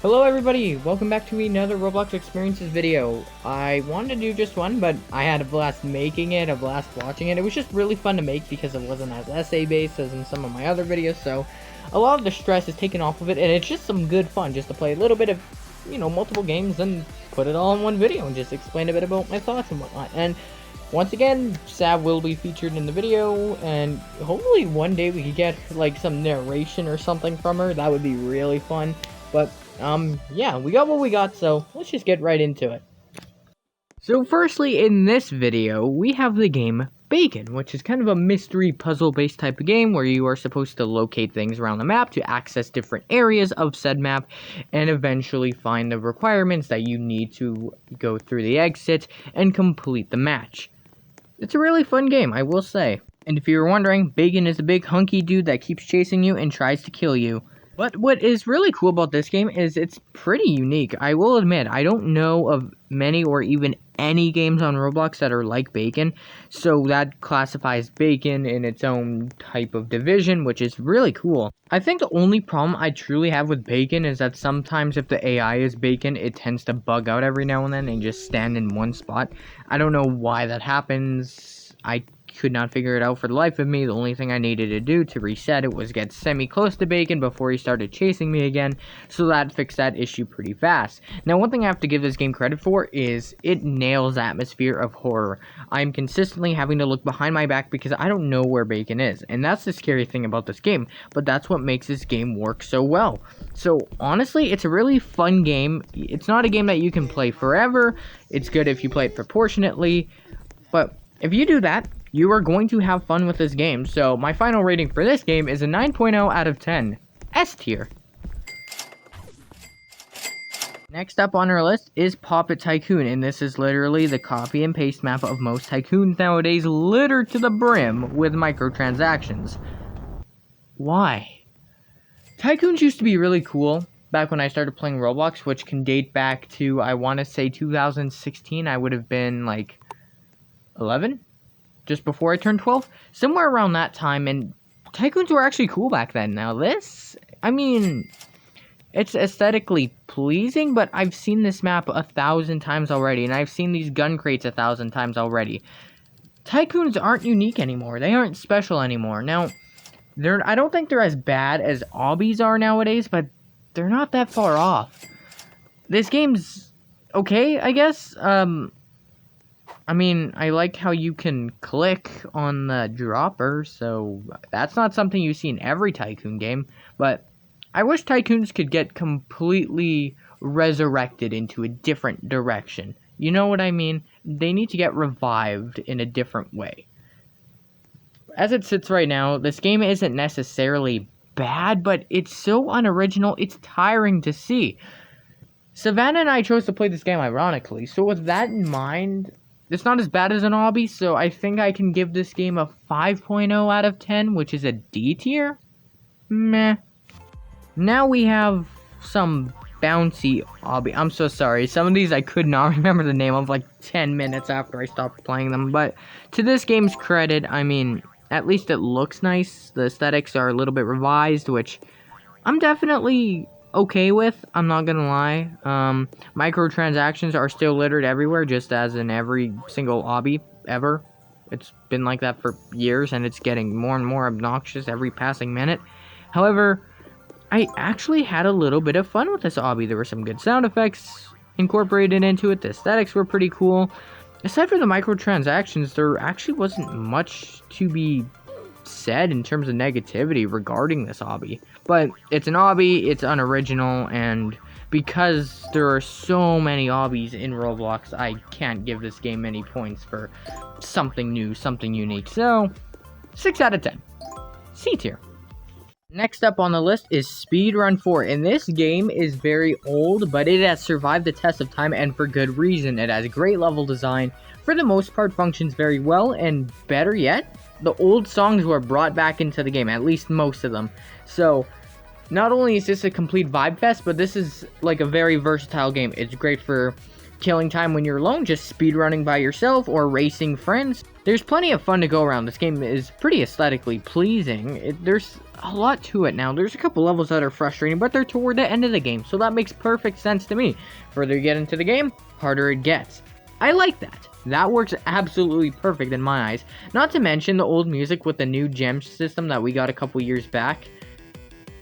Hello everybody, welcome back to another Roblox Experiences video. I wanted to do just one, but I had a blast making it, a blast watching it. It was just really fun to make because it wasn't as essay-based as in some of my other videos, so a lot of the stress is taken off of it, and it's just some good fun just to play a little bit of, multiple games and put it all in one video and just explain a bit about my thoughts and whatnot. And once again, Sav will be featured in the video, and hopefully one day we could get, like, some narration or something from her. That would be really fun, but yeah, we got what we got, so let's just get right into it. So firstly, in this video, we have the game Bacon, which is kind of a mystery puzzle-based type of game where you are supposed to locate things around the map to access different areas of said map and eventually find the requirements that you need to go through the exit and complete the match. It's a really fun game, I will say. And if you were wondering, Bacon is a big hunky dude that keeps chasing you and tries to kill you. But what is really cool about this game is it's pretty unique. I will admit, I don't know of many or even any games on Roblox that are like Bacon, so that classifies Bacon in its own type of division, which is really cool. I think the only problem I truly have with Bacon is that sometimes if the AI is Bacon, it tends to bug out every now and then and just stand in one spot. I don't know why that happens. I could not figure it out for the life of me. The only thing I needed to do to reset it was get semi-close to Bacon before he started chasing me again, so that fixed that issue pretty fast. Now, one thing I have to give this game credit for is it nails the atmosphere of horror. I'm consistently having to look behind my back because I don't know where Bacon is, and that's the scary thing about this game, but that's what makes this game work so well. So, honestly, it's a really fun game. It's not a game that you can play forever. It's good if you play it proportionately, but if you do that, you are going to have fun with this game. So my final rating for this game is a 9.0 out of 10. S tier. Next up on our list is Puppet Tycoon, and this is literally the copy and paste map of most tycoons nowadays, littered to the brim with microtransactions. Why? Tycoons used to be really cool back when I started playing Roblox, which can date back to, I want to say 2016. I would have been like 11? Just before I turned 12, somewhere around that time, and Tycoons were actually cool back then. Now this, I mean, it's aesthetically pleasing, but I've seen this map 1,000 times already, and I've seen these gun crates 1,000 times already. Tycoons aren't unique anymore. They aren't special anymore. Now, I don't think they're as bad as obbies are nowadays, but they're not that far off. This game's okay, I guess. I mean, I like how you can click on the dropper, so that's not something you see in every Tycoon game, but I wish Tycoons could get completely resurrected into a different direction. You know what I mean? They need to get revived in a different way. As it sits right now, this game isn't necessarily bad, but it's so unoriginal, it's tiring to see. Savannah and I chose to play this game ironically, so with that in mind, it's not as bad as an obby, so I think I can give this game a 5.0 out of 10, which is a D tier? Meh. Now we have some bouncy obby. I'm so sorry. Some of these I could not remember the name of like 10 minutes after I stopped playing them, but to this game's credit, I mean, at least it looks nice. The aesthetics are a little bit revised, which I'm definitely okay with, I'm not gonna lie. Microtransactions are still littered everywhere, just as in every single obby ever. It's been like that for years, and it's getting more and more obnoxious every passing minute. However, I actually had a little bit of fun with this obby. There were some good sound effects incorporated into it. The aesthetics were pretty cool. Aside from the microtransactions, there actually wasn't much to be said in terms of negativity regarding this obby, but it's an obby, it's unoriginal, and because there are so many obbies in Roblox, I can't give this game any points for something new, something unique, so 6 out of 10. C tier. Next up on the list is Speedrun 4, and this game is very old, but it has survived the test of time, and for good reason. It has great level design, for the most part functions very well, and better yet, the old songs were brought back into the game, at least most of them. So, not only is this a complete vibe fest, but this is like a very versatile game. It's great for killing time when you're alone, just speedrunning by yourself, or racing friends. There's plenty of fun to go around. This game is pretty aesthetically pleasing. There's a lot to it now. There's a couple levels that are frustrating, but they're toward the end of the game, so that makes perfect sense to me. Further you get into the game, harder it gets. I like that. That works absolutely perfect in my eyes. Not to mention the old music with the new gem system that we got a couple years back.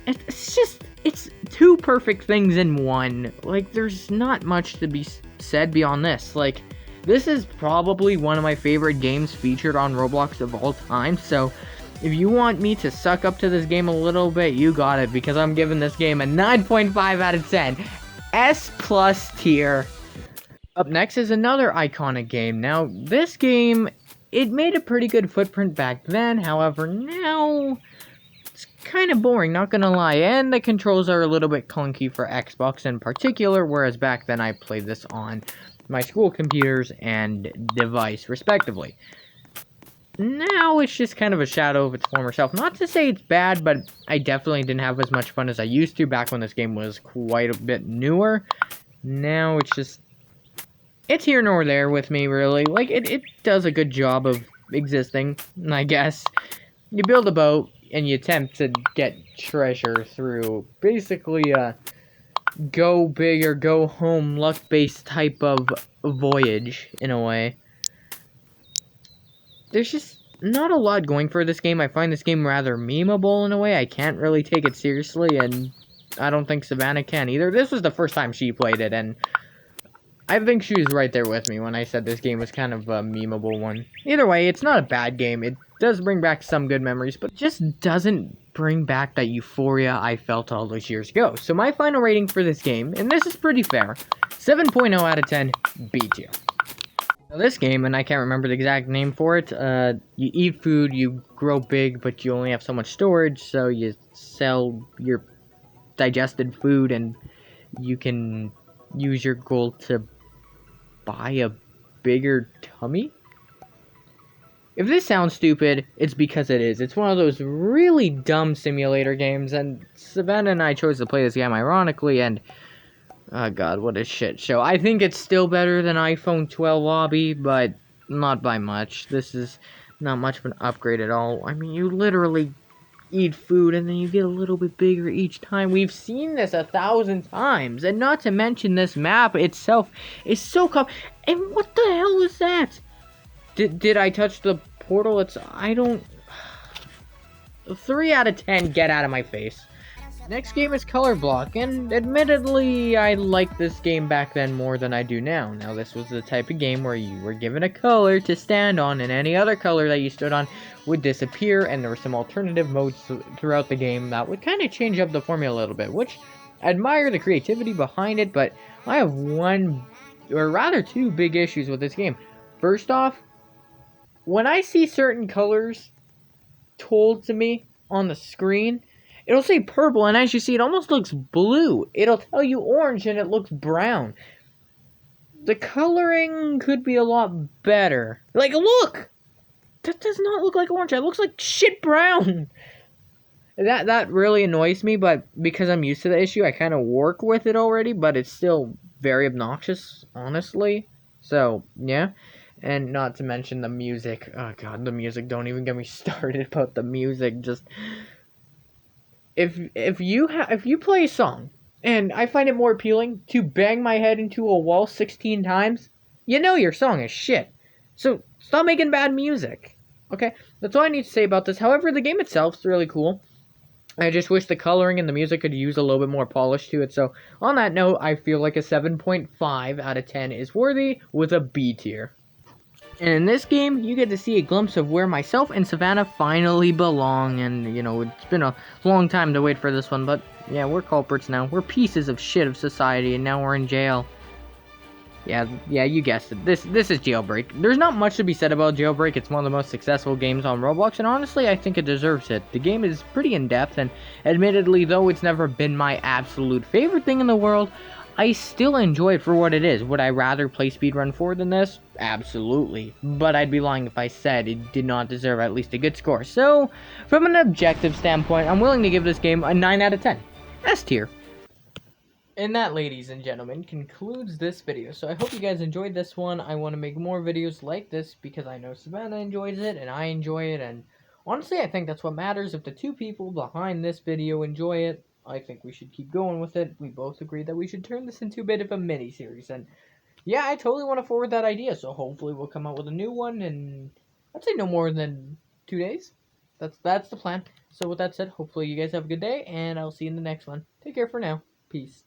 It's two perfect things in one. Like, there's not much to be said beyond this. Like, this is probably one of my favorite games featured on Roblox of all time, so if you want me to suck up to this game a little bit, you got it, because I'm giving this game a 9.5 out of 10. S+ tier. Up next is another iconic game. Now, this game, it made a pretty good footprint back then, however, now it's kind of boring, not gonna lie, and the controls are a little bit clunky for Xbox in particular, whereas back then I played this on my school computers and device, respectively. Now it's just kind of a shadow of its former self. Not to say it's bad, but I definitely didn't have as much fun as I used to back when this game was quite a bit newer. Now it's just, it's here nor there with me, really. Like, it does a good job of existing, I guess. You build a boat, and you attempt to get treasure through basically a go big or go home luck-based type of voyage, in a way. There's just not a lot going for this game. I find this game rather memeable in a way. I can't really take it seriously, and I don't think Savannah can either. This was the first time she played it, and I think she was right there with me when I said this game was kind of a memeable one. Either way, it's not a bad game. It does bring back some good memories, but it just doesn't bring back that euphoria I felt all those years ago. So my final rating for this game, and this is pretty fair, 7.0 out of 10, B tier. Now this game, and I can't remember the exact name for it, you eat food, you grow big, but you only have so much storage, so you sell your digested food, and you can use your gold to buy a bigger tummy? If this sounds stupid, it's because it is. It's one of those really dumb simulator games, and Savannah and I chose to play this game ironically, and oh god, what a shit show. I think it's still better than iPhone 12 Lobby, but not by much. This is not much of an upgrade at all. I mean, you literally eat food and then you get a little bit bigger each time. We've seen this 1,000 times, and not to mention this map itself is so and what the hell is that? Did I touch the portal? I don't... 3 out of 10, get out of my face. Next game is Color Block, and admittedly, I liked this game back then more than I do now. Now, this was the type of game where you were given a color to stand on, and any other color that you stood on would disappear, and there were some alternative modes throughout the game that would kind of change up the formula a little bit, which I admire the creativity behind it, but I have one, or rather two, big issues with this game. First off, when I see certain colors told to me on the screen, it'll say purple, and as you see, it almost looks blue. It'll tell you orange, and it looks brown. The coloring could be a lot better. Like, look! That does not look like orange. It looks like shit brown. That really annoys me, but because I'm used to the issue, I kind of work with it already, but it's still very obnoxious, honestly. So, yeah. And not to mention the music. Oh god, the music. Don't even get me started about the music. Just... If you play a song, and I find it more appealing to bang my head into a wall 16 times, you know your song is shit. So, stop making bad music. Okay? That's all I need to say about this. However, the game itself is really cool. I just wish the coloring and the music could use a little bit more polish to it. So, on that note, I feel like a 7.5 out of 10 is worthy with a B tier. And in this game, you get to see a glimpse of where myself and Savannah finally belong. And, you know, it's been a long time to wait for this one, but yeah, we're culprits now. We're pieces of shit of society, and now we're in jail. Yeah, you guessed it. This is Jailbreak. There's not much to be said about Jailbreak. It's one of the most successful games on Roblox, and honestly, I think it deserves it. The game is pretty in-depth, and admittedly, though it's never been my absolute favorite thing in the world, I still enjoy it for what it is. Would I rather play Speedrun 4 than this? Absolutely. But I'd be lying if I said it did not deserve at least a good score. So, from an objective standpoint, I'm willing to give this game a 9 out of 10. S tier. And that, ladies and gentlemen, concludes this video. So I hope you guys enjoyed this one. I want to make more videos like this because I know Savannah enjoys it, and I enjoy it, and Honestly, I think that's what matters. If the two people behind this video enjoy it, I think we should keep going with it. We both agree that we should turn this into a bit of a mini-series. And yeah, I totally want to forward that idea. So hopefully we'll come out with a new one in, I'd say no more than 2 days. That's the plan. So with that said, hopefully you guys have a good day, and I'll see you in the next one. Take care for now. Peace.